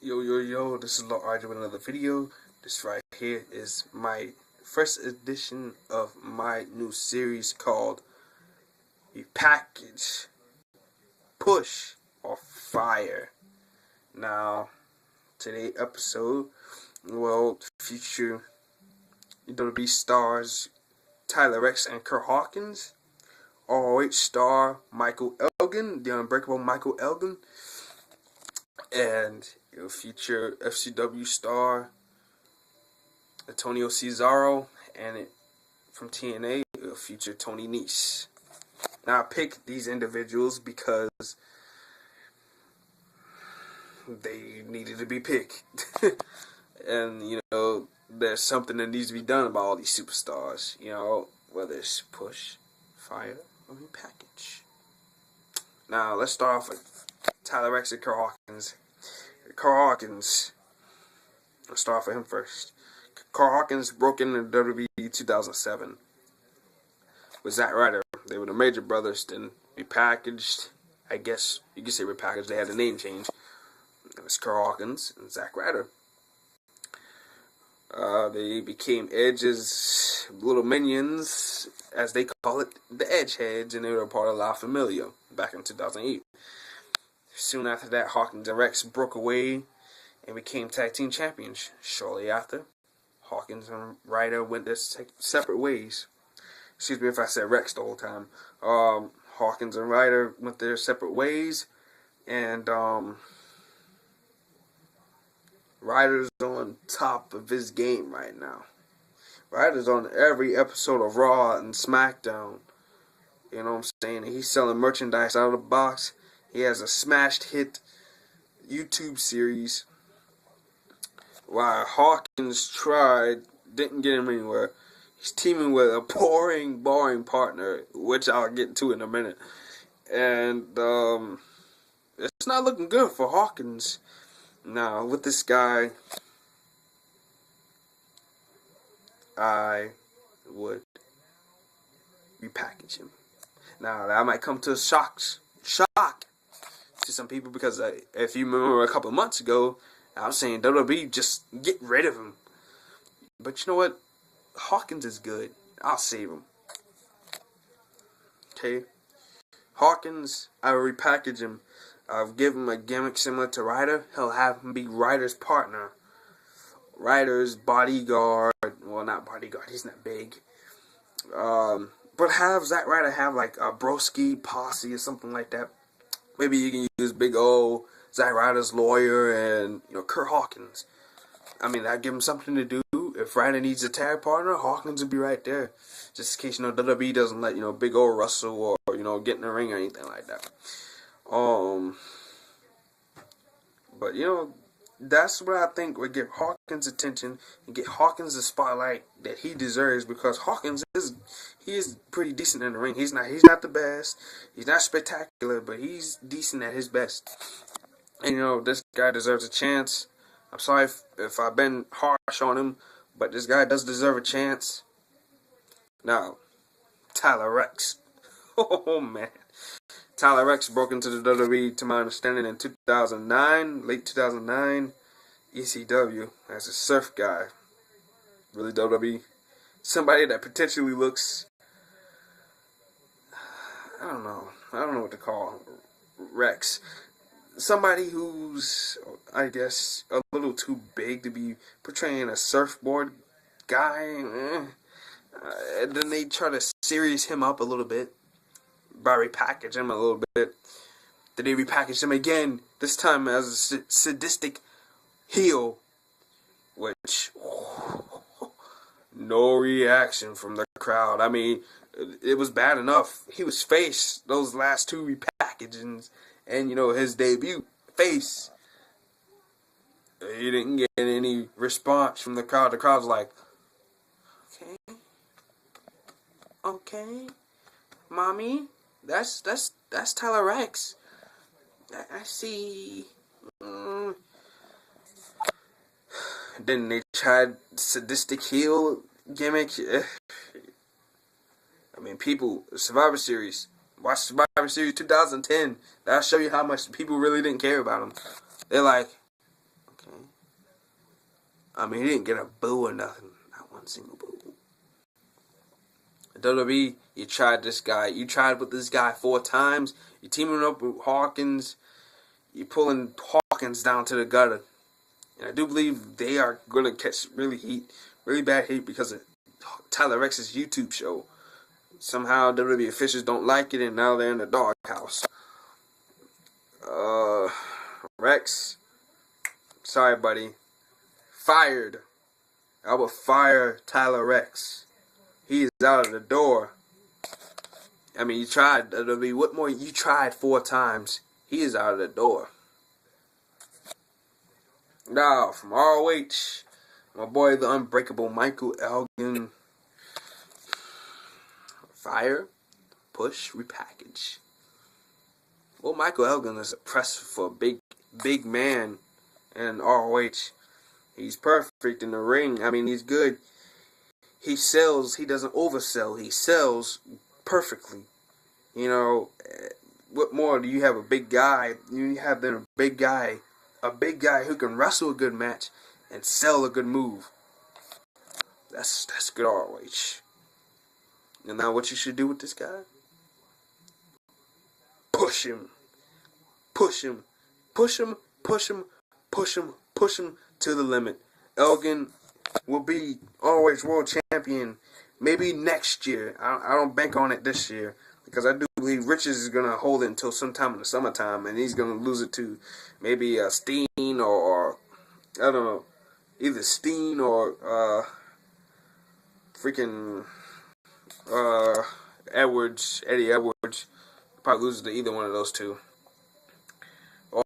Yo, this is Lord RJ with another video. This right here is my first edition of my new series called Repackage, Push, or Fire. Now, today's episode will feature WWE stars Tyler Reks and Curt Hawkins, ROH star Michael Elgin, the Unbreakable Michael Elgin, and it will feature FCW star Antonio Ceasaro, and from TNA, it will feature Tony Neese. Now, I picked these individuals because they needed to be picked. And, there's something that needs to be done about all these superstars, whether it's push, fire, or repackage. Now, let's start off with Tyler Reks and Curt Hawkins. Curt Hawkins, let's start off with him first. Curt Hawkins broke into WWE 2007 with Zack Ryder. They were the Major Brothers, then repackaged. I guess you could say repackaged. They had a name change. It was Curt Hawkins and Zack Ryder. They became Edge's little minions, as they call it, the Edgeheads, and they were a part of La Familia back in 2008. Soon after that, Hawkins and Reks broke away and became tag team champions. Shortly after, Hawkins and Ryder went their separate ways. Excuse me if I said Reks the whole time. Hawkins and Ryder went their separate ways, and Ryder's on top of his game right now. Ryder's on every episode of Raw and SmackDown. You know what I'm saying? He's selling merchandise out of the box. He has a smashed hit YouTube series. While Hawkins tried, didn't get him anywhere. He's teaming with a boring partner, which I'll get to in a minute. And it's not looking good for Hawkins. Now, with this guy, I would repackage him. Now, that might come to a shock to some people, because if you remember a couple of months ago, I was saying WWE, just get rid of him. But you know what? Hawkins is good. I'll save him. Okay? Hawkins, I will repackage him. I'll give him a gimmick similar to Ryder. He'll have him be Ryder's partner. Ryder's bodyguard. Well, not bodyguard. He's not big. But have Zack Ryder have like a broski posse or something like that. Maybe you can use big old Zack Ryder's lawyer and Curt Hawkins. I mean, that'd give him something to do. If Ryder needs a tag partner, Hawkins would be right there. Just in case WWE doesn't let big old Russell or get in the ring or anything like that. But that's what I think would get Hawkins attention and get Hawkins the spotlight that he deserves, because Hawkins is pretty decent in the ring. He's not the best. He's not spectacular, but he's decent at his best. And this guy deserves a chance. I'm sorry if I've been harsh on him, but this guy does deserve a chance. Now, Tyler Reks. Oh man. Tyler Reks broke into the WWE, to my understanding, in 2009, late 2009, ECW, as a surf guy. Really, WWE? Somebody that potentially looks, I don't know what to call Reks. Somebody who's, I guess, a little too big to be portraying a surfboard guy. And then they try to series him up a little bit by repackaging him a little bit. Then they repackaged him again, this time as a sadistic heel, which no reaction from the crowd. I mean, it was bad enough he was face those last two repackagings, and his debut face. He didn't get any response from the crowd. The crowd's like, okay, mommy. That's Tyler Reks. I see. Then they tried sadistic heel gimmick. I mean, people, Survivor Series. Watch Survivor Series 2010. That'll show you how much people really didn't care about him. They're like, I mean, he didn't get a boo or nothing. Not one single boo. WWE, you tried this guy. You tried with this guy 4 times. You're teaming up with Hawkins. You're pulling Hawkins down to the gutter. And I do believe they are going to catch really bad heat because of Tyler Reks' YouTube show. Somehow WWE officials don't like it, and now they're in the doghouse. Reks, sorry, buddy. Fired. I will fire Tyler Reks. He is out of the door. I mean, you tried WWE. What more? You tried 4 times. He is out of the door. Now, from ROH, my boy, the Unbreakable Michael Elgin. Fire, push, repackage. Well, Michael Elgin is a press for a big man in ROH. He's perfect in the ring. I mean, he's good. He sells. He doesn't oversell. He sells perfectly. You know, what more do you have? A big guy. You have then a big guy who can wrestle a good match and sell a good move. That's good ROH. And now what you should do with this guy? Push him. Push him. Push him. Push him. Push him. Push him to the limit. Elgin will be always world champion maybe next year. I don't bank on it this year because I do believe Riches is going to hold it until sometime in the summertime, and he's going to lose it to maybe Steen or I don't know, either Steen or freaking Eddie Edwards. Probably loses to either one of those two,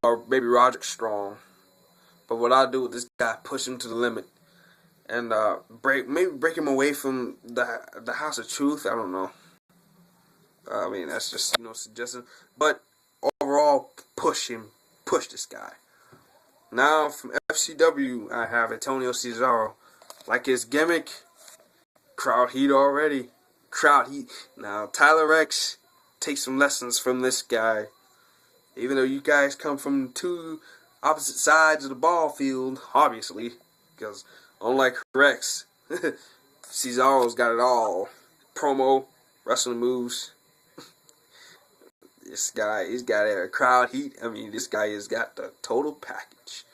or maybe Roderick Strong. But what I'll do with this guy, push him to the limit, and break him away from the House of Truth. I don't know. I mean, that's just suggestion. But overall, push this guy. Now from FCW, I have Antonio Ceasaro. Like his gimmick, crowd heat already. Crowd heat. Now Tyler Reks, take some lessons from this guy. Even though you guys come from 2 opposite sides of the ball field, obviously, because unlike Reks, Cesaro's got it all. Promo, wrestling moves. This guy, he's got a crowd heat. I mean, this guy has got the total package.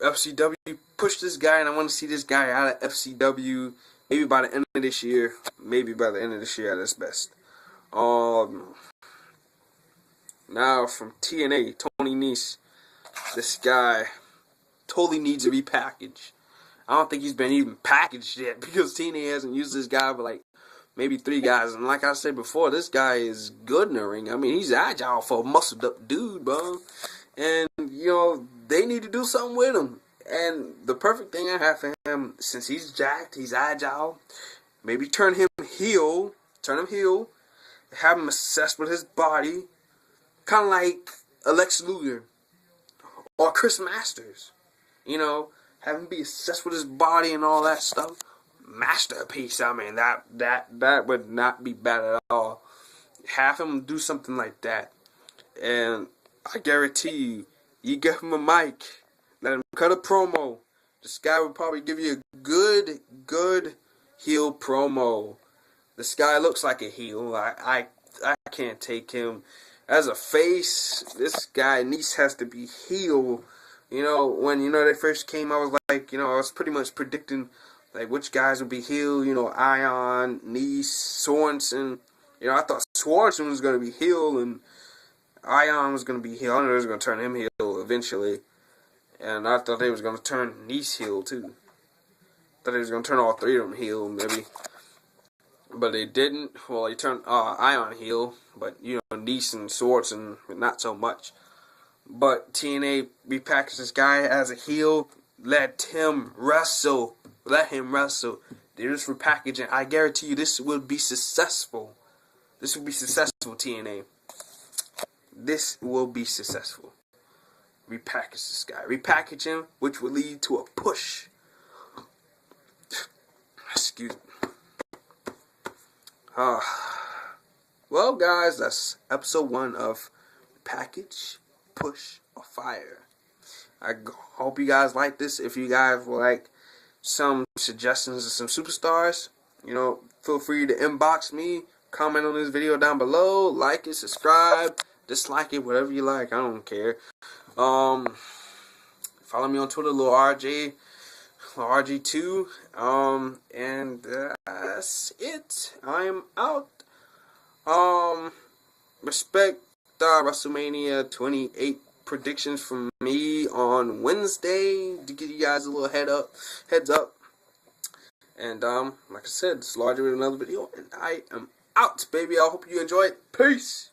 FCW, push this guy, and I want to see this guy out of FCW maybe by the end of this year. Maybe by the end of this year at its best. Now from TNA-Tony Neese, this guy totally needs a repackage. I don't think he's been even packaged yet because TNA hasn't used this guy for like maybe 3 guys. And like I said before, this guy is good in the ring. I mean, he's agile for a muscled up dude, bro. And, they need to do something with him. And the perfect thing I have for him, since he's jacked, he's agile, maybe turn him heel, have him obsessed with his body, kind of like Lex Luger or Chris Masters. Have him be obsessed with his body and all that stuff. Masterpiece. I mean, that would not be bad at all. Have him do something like that, and I guarantee you give him a mic, let him cut a promo. This guy would probably give you a good heel promo. This guy looks like a heel. I can't take him as a face. This guy Neese has to be heel. When they first came, I was like, I was pretty much predicting like which guys would be heel. Ion, Neese, Sorensen. I thought Sorensen was gonna be heel and Ion was gonna be heel. I knew they was gonna turn him heel eventually, and I thought they was gonna turn Neese heel too. Thought they was gonna turn all 3 of them heel maybe, but they didn't. Well, they turned Ion heel, but Neese and Sorensen not so much. But TNA repackaged this guy as a heel. Let him wrestle. They're just repackaging. I guarantee you this will be successful. This will be successful, TNA. This will be successful. Repackage this guy. Repackage him, which will lead to a push. Excuse me. Well, guys, that's episode 1 of Repackage, Push, or Fire. I hope you guys like this. If you guys would like some suggestions of some superstars, you know, feel free to inbox me, comment on this video down below, like it, subscribe, dislike it, whatever you like. I don't care. Follow me on Twitter, Lil RJ, Lil RG2. And that's it. I'm out. Respect WrestleMania 28 predictions from me on Wednesday to give you guys a little heads up. And like I said, this is larger with another video, and I am out, baby. I hope you enjoy it. Peace.